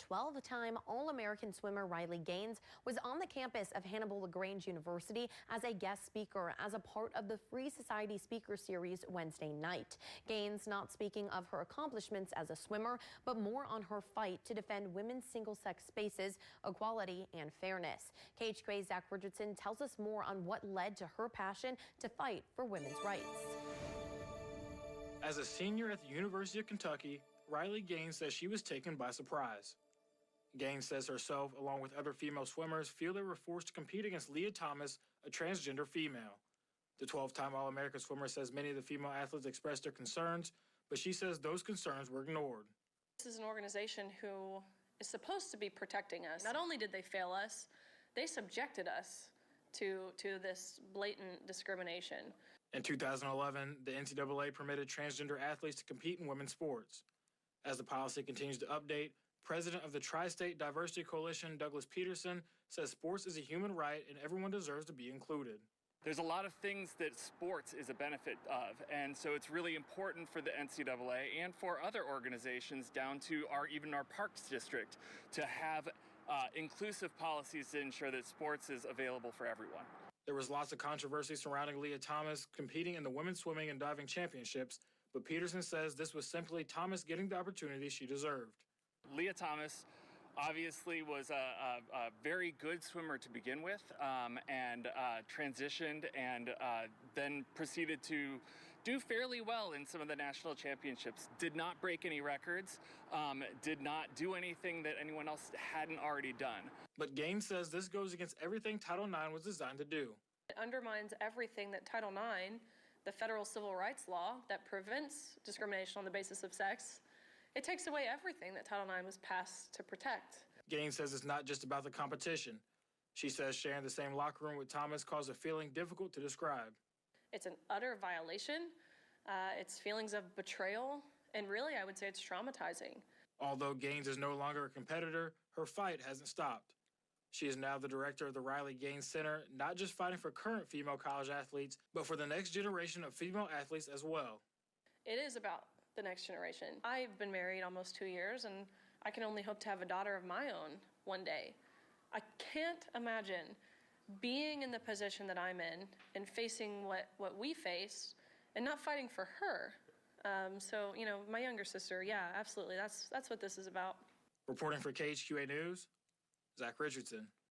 12-time All-American swimmer Riley Gaines was on the campus of Hannibal LaGrange University as a guest speaker as a part of the Free Society Speaker Series Wednesday night. Gaines not speaking of her accomplishments as a swimmer, but more on her fight to defend women's single-sex spaces, equality, and fairness. KHQA's Zach Richardson tells us more on what led to her passion to fight for women's rights. As a senior at the University of Kentucky, Riley Gaines says she was taken by surprise. Gaines says herself, along with other female swimmers, feel they were forced to compete against Leah Thomas, a transgender female. The 12-time All-American swimmer says many of the female athletes expressed their concerns, but she says those concerns were ignored. This is an organization who is supposed to be protecting us. Not only did they fail us, they subjected us to this blatant discrimination. In 2011, the NCAA permitted transgender athletes to compete in women's sports. As the policy continues to update, President of the Tri-State Diversity Coalition, Douglas Peterson, says sports is a human right and everyone deserves to be included. There's a lot of things that sports is a benefit of, and so it's really important for the NCAA and for other organizations down to even our parks district to have inclusive policies to ensure that sports is available for everyone. There was lots of controversy surrounding Leah Thomas competing in the women's swimming and diving championships, but Peterson says this was simply Thomas getting the opportunity she deserved. Leah Thomas obviously was a very good swimmer to begin with, and transitioned and then proceeded to do fairly well in some of the national championships. Did not break any records, did not do anything that anyone else hadn't already done. But Gaines says this goes against everything Title IX was designed to do. It undermines everything that Title IX, the federal civil rights law that prevents discrimination on the basis of sex, it takes away everything that Title IX was passed to protect. Gaines says it's not just about the competition. She says sharing the same locker room with Thomas caused a feeling difficult to describe. It's an utter violation. It's feelings of betrayal, and really I would say it's traumatizing. Although Gaines is no longer a competitor, her fight hasn't stopped. She is now the director of the Riley Gaines Center, not just fighting for current female college athletes, but for the next generation of female athletes as well. It is about the next generation. I've been married almost 2 years, and I can only hope to have a daughter of my own one day. I can't imagine being in the position that I'm in and facing what we face and not fighting for her. So, you know, my younger sister, yeah, absolutely. That's what this is about. Reporting for KHQA News, Zach Richardson.